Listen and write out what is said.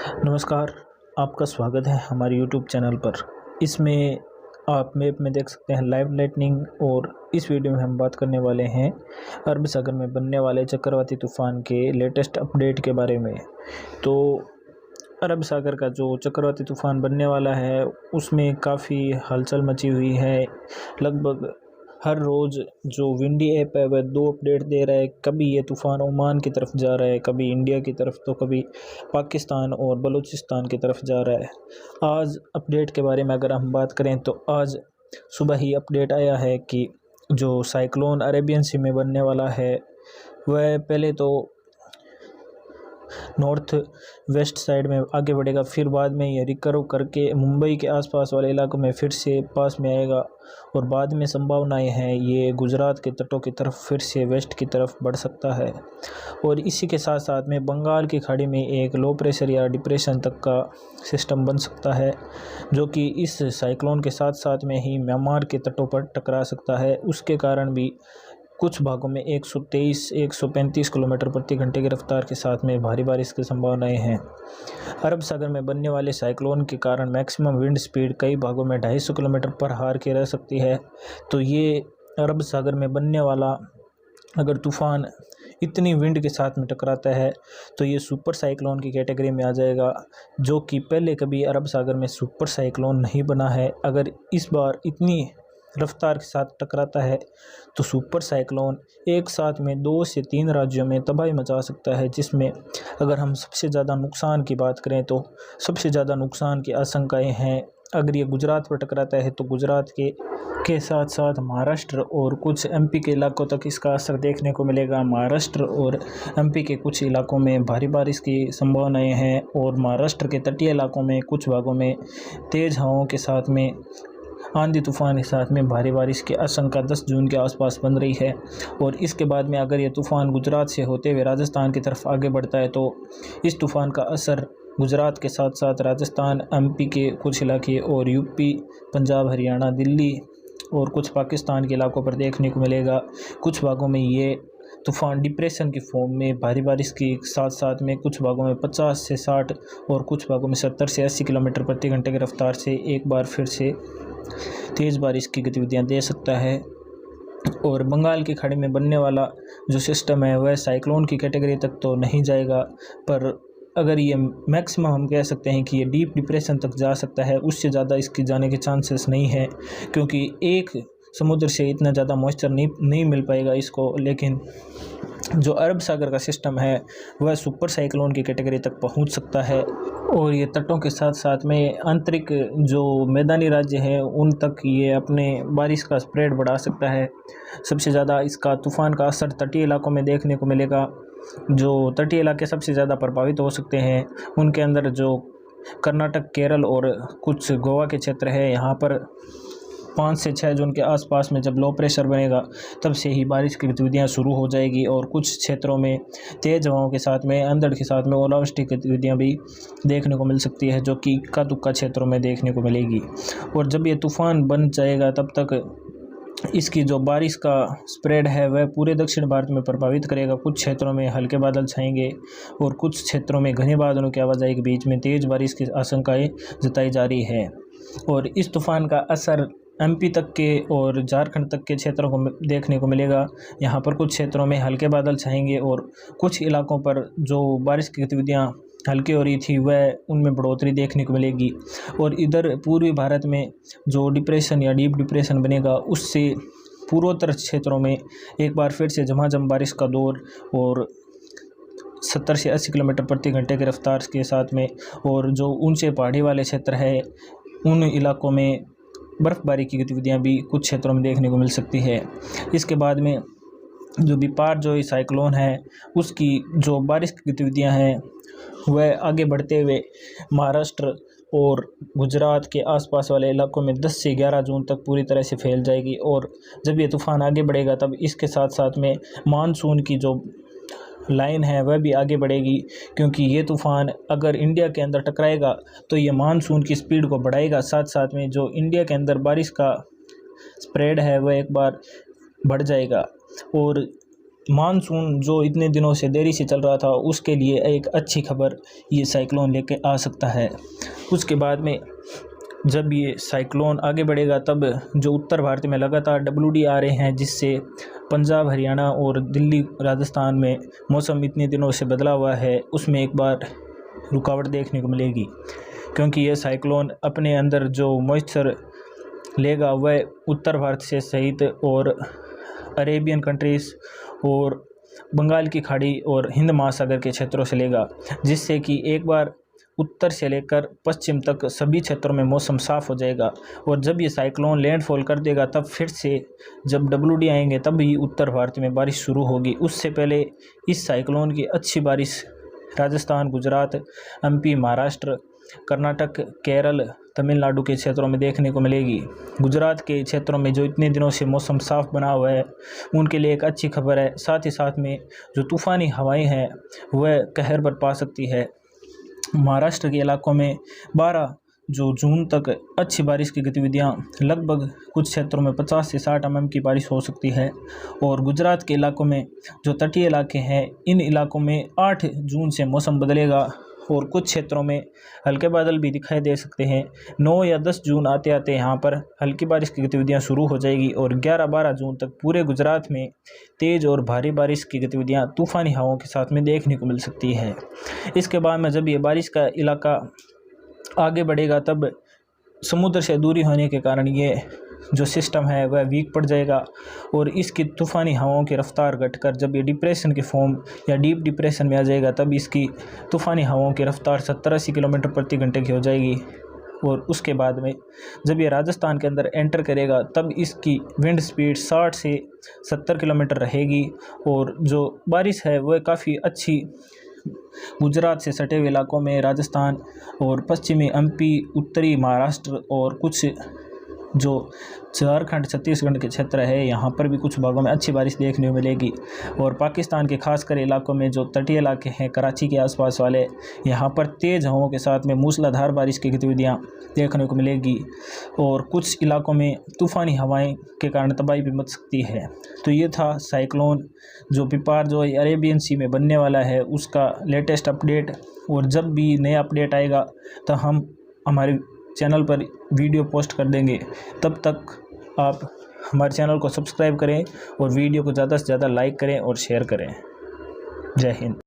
नमस्कार, आपका स्वागत है हमारे यूट्यूब चैनल पर। इसमें आप मैप में देख सकते हैं लाइव लाइटनिंग। और इस वीडियो में हम बात करने वाले हैं अरब सागर में बनने वाले चक्रवाती तूफ़ान के लेटेस्ट अपडेट के बारे में। तो अरब सागर का जो चक्रवाती तूफ़ान बनने वाला है उसमें काफ़ी हलचल मची हुई है। लगभग हर रोज़ जो विंडी ऐप है वह 2 अपडेट दे रहा है। कभी ये तूफ़ान ओमान की तरफ जा रहा है, कभी इंडिया की तरफ, तो कभी पाकिस्तान और बलूचिस्तान की तरफ जा रहा है। आज अपडेट के बारे में अगर हम बात करें तो आज सुबह ही अपडेट आया है कि जो साइक्लोन अरेबियन सी में बनने वाला है वह पहले तो नॉर्थ वेस्ट साइड में आगे बढ़ेगा, फिर बाद में ये रिकर्व करके मुंबई के आसपास वाले इलाकों में फिर से पास में आएगा और बाद में संभावनाएं हैं ये गुजरात के तटों की तरफ फिर से वेस्ट की तरफ बढ़ सकता है। और इसी के साथ साथ में बंगाल की खाड़ी में एक लो प्रेशर या डिप्रेशन तक का सिस्टम बन सकता है जो कि इस साइक्लोन के साथ साथ में ही म्यांमार के तटों पर टकरा सकता है। उसके कारण भी कुछ भागों में 123-135 किलोमीटर प्रति घंटे की रफ्तार के साथ में भारी बारिश की संभावनाएं हैं। अरब सागर में बनने वाले साइक्लोन के कारण मैक्सिमम विंड स्पीड कई भागों में 250 किलोमीटर पर हार के रह सकती है। तो ये अरब सागर में बनने वाला अगर तूफ़ान इतनी विंड के साथ में टकराता है तो ये सुपर साइक्लोन की कैटेगरी में आ जाएगा, जो कि पहले कभी अरब सागर में सुपर साइक्लोन नहीं बना है। अगर इस बार इतनी रफ्तार के साथ टकराता है तो सुपर साइक्लोन एक साथ में 2 से 3 राज्यों में तबाही मचा सकता है, जिसमें अगर हम सबसे ज़्यादा नुकसान की बात करें तो सबसे ज़्यादा नुकसान की आशंकाएं हैं। अगर ये गुजरात पर टकराता है तो गुजरात के साथ साथ महाराष्ट्र और कुछ एमपी के इलाकों तक इसका असर देखने को मिलेगा। महाराष्ट्र और एमपी के कुछ इलाकों में भारी बारिश की संभावनाएं हैं और महाराष्ट्र के तटीय इलाकों में कुछ भागों में तेज़ हवाओं के साथ में आंधी तूफ़ान के साथ में भारी बारिश की आशंका 10 जून के आसपास बन रही है। और इसके बाद में अगर ये तूफ़ान गुजरात से होते हुए राजस्थान की तरफ आगे बढ़ता है तो इस तूफ़ान का असर गुजरात के साथ साथ राजस्थान, एमपी के कुछ इलाके और यूपी, पंजाब, हरियाणा, दिल्ली और कुछ पाकिस्तान के इलाकों पर देखने को मिलेगा। कुछ भागों में ये तूफ़ान डिप्रेशन की फॉर्म में भारी बारिश के साथ साथ में कुछ भागों में 50 से 60 और कुछ भागों में 70 से 80 किलोमीटर प्रति घंटे की रफ्तार से एक बार फिर से तेज़ बारिश की गतिविधियां दे सकता है। और बंगाल की खाड़ी में बनने वाला जो सिस्टम है वह साइक्लोन की कैटेगरी तक तो नहीं जाएगा, पर अगर ये मैक्सिमम हम कह सकते हैं कि ये डीप डिप्रेशन तक जा सकता है। उससे ज़्यादा इसकी जाने के चांसेस नहीं है, क्योंकि एक समुद्र से इतना ज़्यादा मॉइस्चर नहीं मिल पाएगा इसको। लेकिन जो अरब सागर का सिस्टम है वह सुपर साइक्लोन की कैटेगरी तक पहुंच सकता है और ये तटों के साथ साथ में आंतरिक जो मैदानी राज्य हैं उन तक ये अपने बारिश का स्प्रेड बढ़ा सकता है। सबसे ज़्यादा इसका तूफ़ान का असर तटीय इलाकों में देखने को मिलेगा। जो तटीय इलाके सबसे ज़्यादा प्रभावित हो सकते हैं उनके अंदर जो कर्नाटक, केरल और कुछ गोवा के क्षेत्र है। यहाँ पर 5 से 6 जून के आसपास में जब लो प्रेशर बनेगा तब से ही बारिश की गतिविधियाँ शुरू हो जाएगी और कुछ क्षेत्रों में तेज़ हवाओं के साथ में, अंधड़ के साथ में ओलावृष्टि की गतिविधियाँ भी देखने को मिल सकती है, जो कि इक्का दुक्का क्षेत्रों में देखने को मिलेगी। और जब ये तूफ़ान बन जाएगा तब तक इसकी जो बारिश का स्प्रेड है वह पूरे दक्षिण भारत में प्रभावित करेगा। कुछ क्षेत्रों में हल्के बादल छाएंगे और कुछ क्षेत्रों में घने बादलों की आवाजाही के बीच में तेज़ बारिश की आशंकाएँ जताई जा रही है। और इस तूफ़ान का असर एमपी तक के और झारखंड तक के क्षेत्रों को देखने को मिलेगा। यहाँ पर कुछ क्षेत्रों में हल्के बादल छाएंगे और कुछ इलाकों पर जो बारिश की गतिविधियाँ हल्की हो रही थी वह उनमें बढ़ोतरी देखने को मिलेगी। और इधर पूर्वी भारत में जो डिप्रेशन या डीप डिप्रेशन बनेगा उससे पूर्वोत्तर क्षेत्रों में एक बार फिर से झमाझम बारिश का दौर और 70 से 80 किलोमीटर प्रति घंटे की रफ्तार के साथ में, और जो ऊंचे पहाड़ी वाले क्षेत्र है उन इलाकों में बर्फ़बारी की गतिविधियां भी कुछ क्षेत्रों में देखने को मिल सकती है। इसके बाद में जो बिपारजोई साइक्लोन है उसकी जो बारिश की गतिविधियां हैं वह आगे बढ़ते हुए महाराष्ट्र और गुजरात के आसपास वाले इलाकों में 10 से 11 जून तक पूरी तरह से फैल जाएगी। और जब ये तूफ़ान आगे बढ़ेगा तब इसके साथ साथ में मानसून की जो लाइन है वह भी आगे बढ़ेगी, क्योंकि ये तूफ़ान अगर इंडिया के अंदर टकराएगा तो ये मानसून की स्पीड को बढ़ाएगा। साथ साथ में जो इंडिया के अंदर बारिश का स्प्रेड है वह एक बार बढ़ जाएगा। और मानसून जो इतने दिनों से देरी से चल रहा था उसके लिए एक अच्छी खबर ये साइक्लोन लेके आ सकता है। उसके बाद में जब ये साइक्लोन आगे बढ़ेगा तब जो उत्तर भारत में लगातार WD आ रहे हैं, जिससे पंजाब, हरियाणा और दिल्ली, राजस्थान में मौसम इतने दिनों से बदला हुआ है, उसमें एक बार रुकावट देखने को मिलेगी। क्योंकि ये साइक्लोन अपने अंदर जो मॉइस्चर लेगा वह उत्तर भारत से सहित और अरेबियन कंट्रीज़ और बंगाल की खाड़ी और हिंद महासागर के क्षेत्रों से लेगा, जिससे कि एक बार उत्तर से लेकर पश्चिम तक सभी क्षेत्रों में मौसम साफ़ हो जाएगा। और जब ये साइक्लोन लैंडफॉल कर देगा तब फिर से जब WD आएंगे तब भी उत्तर भारत में बारिश शुरू होगी। उससे पहले इस साइक्लोन की अच्छी बारिश राजस्थान, गुजरात, MP, महाराष्ट्र, कर्नाटक, केरल, तमिलनाडु के क्षेत्रों में देखने को मिलेगी। गुजरात के क्षेत्रों में जो इतने दिनों से मौसम साफ़ बना हुआ है उनके लिए एक अच्छी खबर है। साथ ही साथ में जो तूफ़ानी हवाएं हैं वह कहर बरपा सकती है। महाराष्ट्र के इलाकों में 12 जून तक अच्छी बारिश की गतिविधियां, लगभग कुछ क्षेत्रों में 50 से 60 mm की बारिश हो सकती है। और गुजरात के इलाकों में जो तटीय इलाके हैं इन इलाकों में 8 जून से मौसम बदलेगा और कुछ क्षेत्रों में हल्के बादल भी दिखाई दे सकते हैं। 9 या 10 जून आते आते यहाँ पर हल्की बारिश की गतिविधियाँ शुरू हो जाएगी और 11-12 जून तक पूरे गुजरात में तेज़ और भारी बारिश की गतिविधियाँ तूफ़ानी हवाओं के साथ में देखने को मिल सकती है। इसके बाद में जब ये बारिश का इलाका आगे बढ़ेगा तब समुद्र से दूरी होने के कारण ये जो सिस्टम है वह वीक पड़ जाएगा और इसकी तूफ़ानी हवाओं की रफ़्तार घटकर जब ये डिप्रेशन के फॉर्म या डीप डिप्रेशन में आ जाएगा तब इसकी तूफ़ानी हवाओं की रफ़्तार 70-80 किलोमीटर प्रति घंटे की हो जाएगी। और उसके बाद में जब ये राजस्थान के अंदर एंटर करेगा तब इसकी विंड स्पीड 60 से 70 किलोमीटर रहेगी। और जो बारिश है वह काफ़ी अच्छी गुजरात से सटे हुए इलाकों में, राजस्थान और पश्चिमी MP, उत्तरी महाराष्ट्र और कुछ जो झारखंड, छत्तीसगढ़ के क्षेत्र है यहाँ पर भी कुछ भागों में अच्छी बारिश देखने को मिलेगी। और पाकिस्तान के खासकर इलाकों में जो तटीय इलाके हैं, कराची के आसपास वाले, यहाँ पर तेज़ हवाओं के साथ में मूसलाधार बारिश की गतिविधियाँ देखने को मिलेगी और कुछ इलाकों में तूफ़ानी हवाएं के कारण तबाही भी मच सकती है। तो ये था साइक्लोन जो पिपार जो अरेबियन सी में बनने वाला है उसका लेटेस्ट अपडेट। और जब भी नया अपडेट आएगा तो हम हमारे चैनल पर वीडियो पोस्ट कर देंगे। तब तक आप हमारे चैनल को सब्सक्राइब करें और वीडियो को ज़्यादा से ज़्यादा लाइक करें और शेयर करें। जय हिंद।